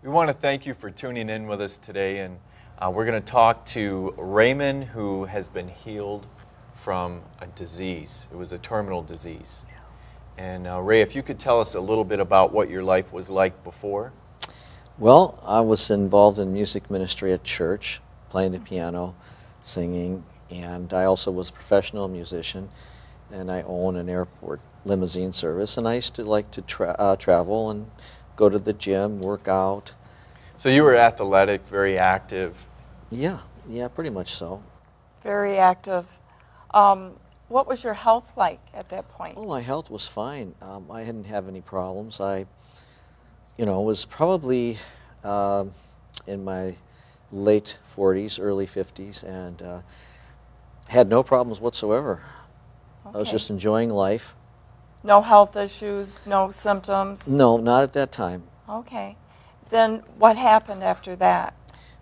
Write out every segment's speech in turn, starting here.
We want to thank you for tuning in with us today, and we're going to talk to Raymond, who has been healed from a disease. It was a terminal disease. And Ray, if you could tell us a little bit about what your life was like before. Well, I was involved in music ministry at church, playing the piano, singing, and I also was a professional musician, and I own an airport limousine service, and I used to like to travel and go to the gym, work out. So you were athletic, very active. Yeah, pretty much so. Very active. What was your health like at that point? Well, my health was fine. I didn't have any problems. I, was probably in my late 40s, early 50s, and had no problems whatsoever. Okay. I was just enjoying life. No health issues, no symptoms? No, not at that time. Okay. Then what happened after that?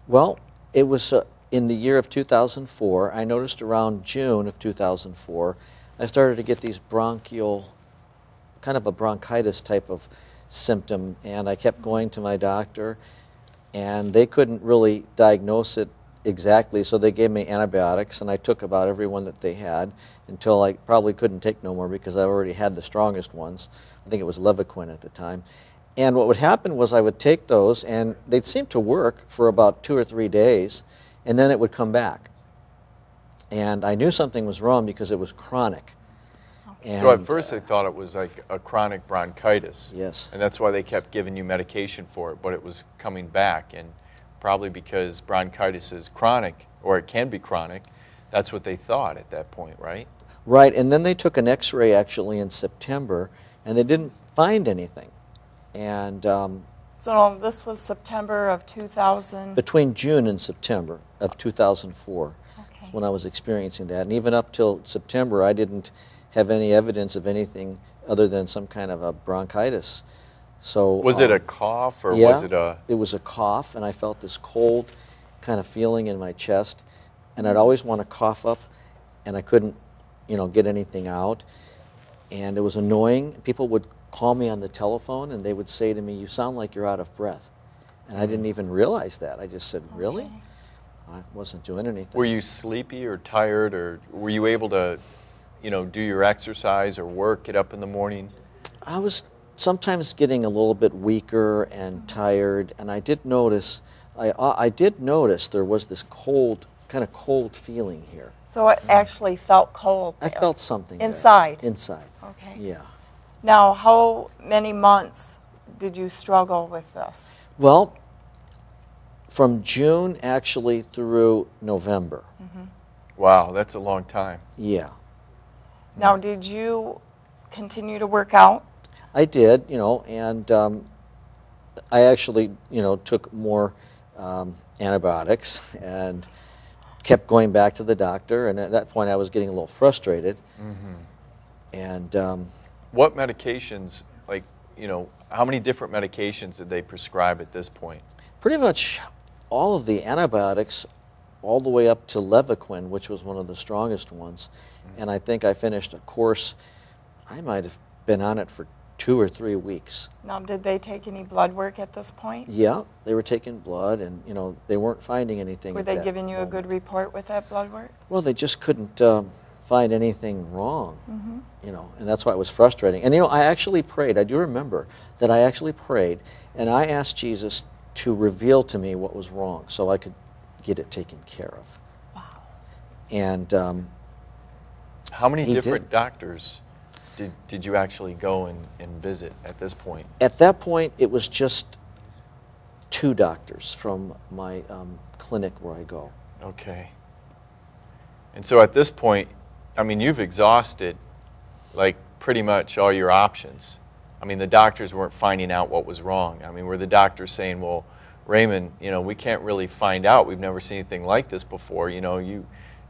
Well, it was in the year of 2004. I noticed around June of 2004, I started to get these bronchial, kind of a bronchitis type of symptom, and I kept going to my doctor, and they couldn't really diagnose it exactly, so they gave me antibiotics, and I took about every one that they had until I probably couldn't take no more because I already had the strongest ones. I think it was Levaquin at the time. And what would happen was I would take those, and they'd seem to work for about 2 or 3 days, and then it would come back. And I knew something was wrong because it was chronic. Okay. So at first they thought it was like a chronic bronchitis. Yes. And that's why they kept giving you medication for it, but it was coming back. And probably because bronchitis is chronic, or it can be chronic, that's what they thought at that point, right? Right, and then they took an x-ray actually in September, and they didn't find anything. And so this was September of 2000? Between June and September of 2004 okay. when I was experiencing that. And even up till September, I didn't have any evidence of anything other than some kind of a bronchitis. So was it a cough, or yeah, was it a... it was a cough, and I felt this cold kind of feeling in my chest, and I'd always want to cough up, and I couldn't, get anything out, and it was annoying. People would call me on the telephone, and they would say to me, "You sound like you're out of breath," and I didn't even realize that. I just said, "Really?" Okay. I wasn't doing anything. Were you sleepy or tired, or were you able to, do your exercise or work, get up in the morning? I was sometimes getting a little bit weaker and tired, and I did notice there was this kind of cold feeling here. So it actually felt cold there? I felt something inside? There. Inside. Okay. Yeah. Now, how many months did you struggle with this? Well, from June actually through November. Mm-hmm. Wow, that's a long time. Yeah. Now, did you continue to work out? I did, and I actually, took more antibiotics and kept going back to the doctor, and at that point I was getting a little frustrated. Mm-hmm. And what medications, how many different medications did they prescribe at this point? pretty much all of the antibiotics, all the way up to Levaquin, which was one of the strongest ones. Mm-hmm. And I think I finished a course, I might have been on it for 2 or 3 weeks. Now, did they take any blood work at this point? Yeah, they were taking blood, and they weren't finding anything. Were they giving you a good report with that blood work? Well, they just couldn't find anything wrong. Mm-hmm. And that's why it was frustrating. And I actually prayed. I do remember that I actually prayed, and I asked Jesus to reveal to me what was wrong so I could get it taken care of. Wow. And how many different doctors did you actually go and visit at this point? At that point, it was just 2 doctors from my clinic where I go. Okay. And so at this point, I mean, you've exhausted pretty much all your options. I mean, the doctors weren't finding out what was wrong. I mean, were the doctors saying, well, Raymond, we can't really find out. We've never seen anything like this before.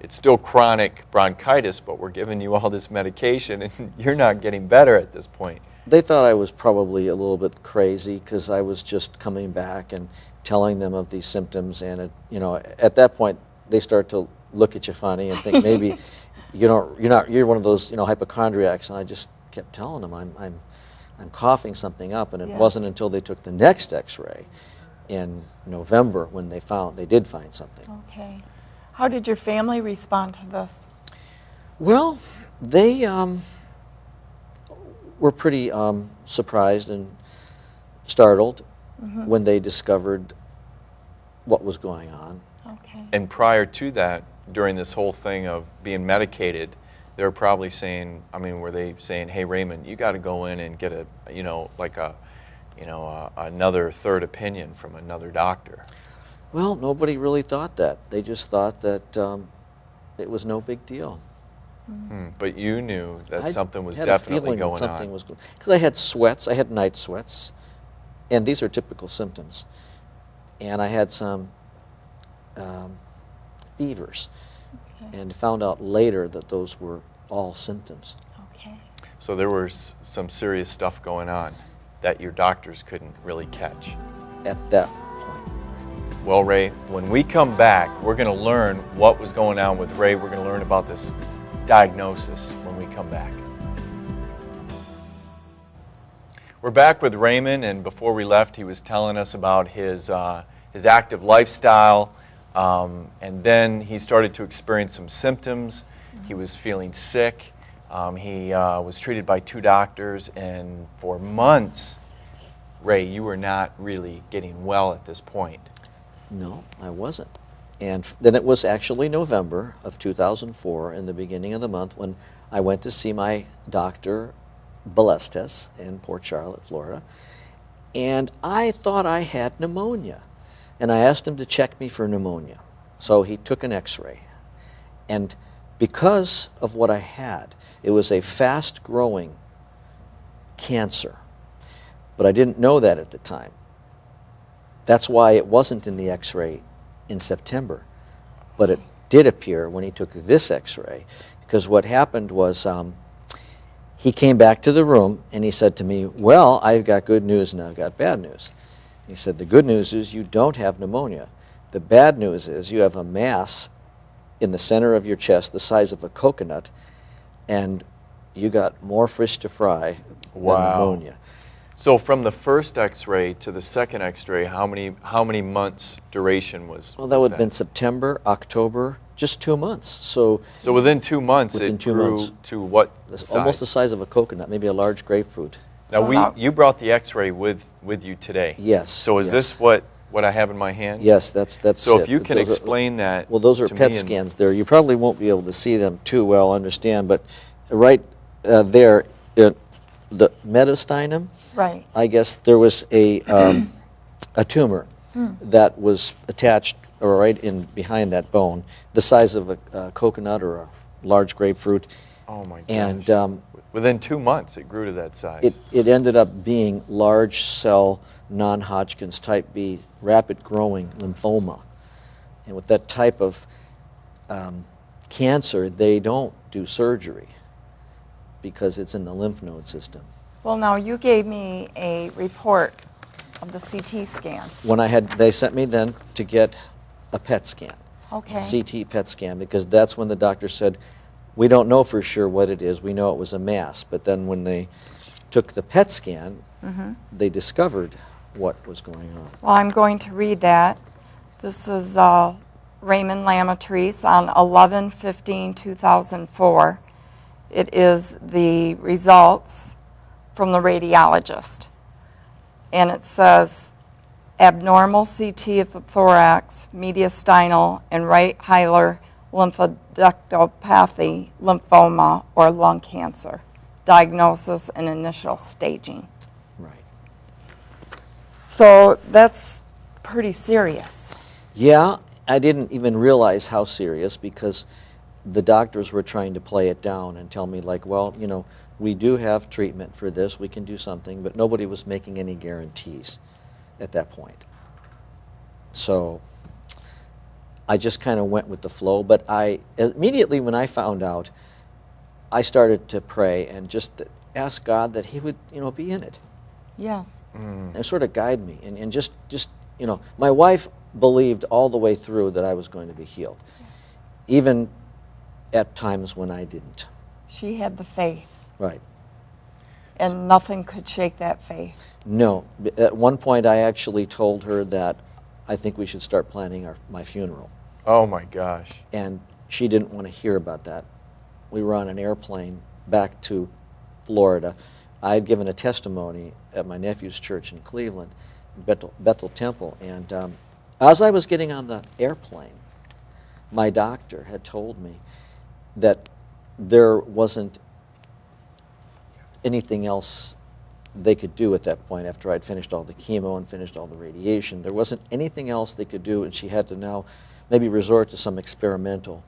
It's still chronic bronchitis, but we're giving you all this medication, and you're not getting better at this point. They thought I was probably a little bit crazy because I was just coming back and telling them of these symptoms, and at that point they start to look at you funny and think maybe you're one of those hypochondriacs. And I just kept telling them I'm coughing something up, and it Yes. wasn't until they took the next X-ray in November when they did find something. Okay. How did your family respond to this? Well, they were pretty surprised and startled when they discovered what was going on. Okay. And prior to that, during this whole thing of being medicated, they were probably saying, I mean, were they saying, hey, Raymond, you got to go in and get another third opinion from another doctor? Well, nobody really thought that. They just thought that it was no big deal. But you knew that something was had definitely a feeling going that something on. was going, because I had sweats. I had night sweats, and these are typical symptoms. And I had some fevers, and found out later that those were all symptoms. Okay. So there was some serious stuff going on that your doctors couldn't really catch. At that point. Well, Ray, when we come back, we're going to learn what was going on with Ray. We're going to learn about this diagnosis when we come back. We're back with Raymond, and before we left, he was telling us about his active lifestyle, and then he started to experience some symptoms. He was feeling sick. He was treated by 2 doctors, and for months, Ray, you were not really getting well at this point. No, I wasn't. And then it was actually November of 2004, in the beginning of the month, when I went to see my doctor, Balestes, in Port Charlotte, Florida. And I thought I had pneumonia. And I asked him to check me for pneumonia. So he took an x-ray. And because of what I had, it was a fast-growing cancer. But I didn't know that at the time. That's why it wasn't in the x-ray in September. But it did appear when he took this x-ray, because what happened was he came back to the room and he said to me, well, I've got good news and I've got bad news. He said, the good news is you don't have pneumonia. The bad news is you have a mass in the center of your chest the size of a coconut, and you got more fish to fry than pneumonia. So from the first x-ray to the second x-ray, how many months duration was? Well, that would have been September, October, just 2 months. So within 2 months, within it 2 grew months. to what size? Almost the size of a coconut, maybe a large grapefruit. Now, you brought the x-ray with you today. Yes. So is yes. this what I have in my hand? Yes, that's So it. if you can Those explain that. Well, those are to PET me scans there. You probably won't be able to see them too well, understand, but right there, the mediastinum, Right. I guess there was a tumor that was attached or right in behind that bone, the size of a coconut or a large grapefruit. Oh my gosh. And within 2 months, it grew to that size. it ended up being large cell non-Hodgkin's type B rapid growing lymphoma. And with that type of cancer, they don't do surgery because it's in the lymph node system. Well, now you gave me a report of the CT scan. They sent me then to get a PET scan, Okay. CT PET scan, because that's when the doctor said, we don't know for sure what it is. We know it was a mass. But then when they took the PET scan, they discovered what was going on. Well, I'm going to read that. This is Raymond Lamatrice on 11/15/2004. It is the results from the radiologist. And it says, abnormal CT of the thorax, mediastinal, and right hilar lymphadenopathy, lymphoma, or lung cancer. Diagnosis and initial staging. Right. So that's pretty serious. Yeah, I didn't even realize how serious, because the doctors were trying to play it down and tell me, like, well, you know, we do have treatment for this, we can do something, but nobody was making any guarantees at that point. So I just kind of went with the flow, but immediately when I found out, I started to pray and just ask God that He would, you know, be in it. Yes. And sort of guide me, and just, you know, my wife believed all the way through that I was going to be healed, even at times when I didn't. She had the faith. Right. And nothing could shake that faith. No. At one point, I actually told her that I think we should start planning my funeral. Oh my gosh. And she didn't want to hear about that. We were on an airplane back to Florida. I had given a testimony at my nephew's church in Cleveland, Bethel Temple, and as I was getting on the airplane, my doctor had told me that there wasn't anything else they could do at that point after I'd finished all the chemo and finished all the radiation. There wasn't anything else they could do, and she had to now maybe resort to some experimental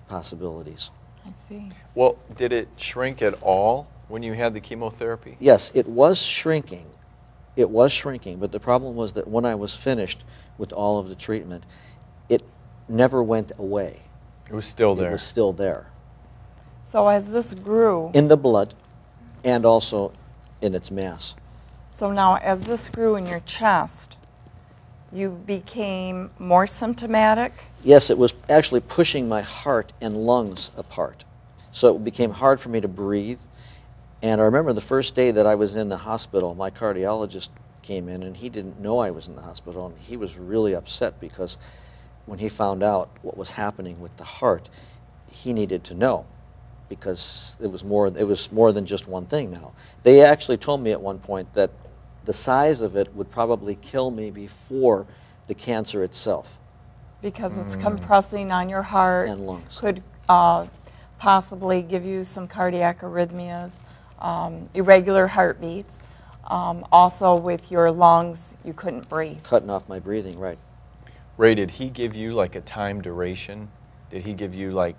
possibilities. I see. Well, did it shrink at all when you had the chemotherapy? Yes, it was shrinking. It was shrinking, but the problem was that when I was finished with all of the treatment, it never went away. It was still there. It was still there. So as this grew, In the blood and also in its mass. so now as this grew in your chest, you became more symptomatic? Yes, it was actually pushing my heart and lungs apart. So it became hard for me to breathe. And I remember the first day that I was in the hospital, my cardiologist came in, and he didn't know I was in the hospital, and he was really upset because when he found out what was happening with the heart, he needed to know, because it was more than just one thing now. They actually told me at one point that the size of it would probably kill me before the cancer itself. Because it's compressing on your heart. And lungs. Could possibly give you some cardiac arrhythmias, irregular heartbeats. Also with your lungs, you couldn't breathe. Cutting off my breathing, right. Ray, did he give you like a time duration? Did he give you like,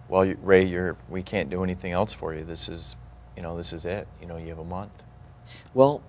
well, Ray, we can't do anything else for you. This is it. You have a month. Well,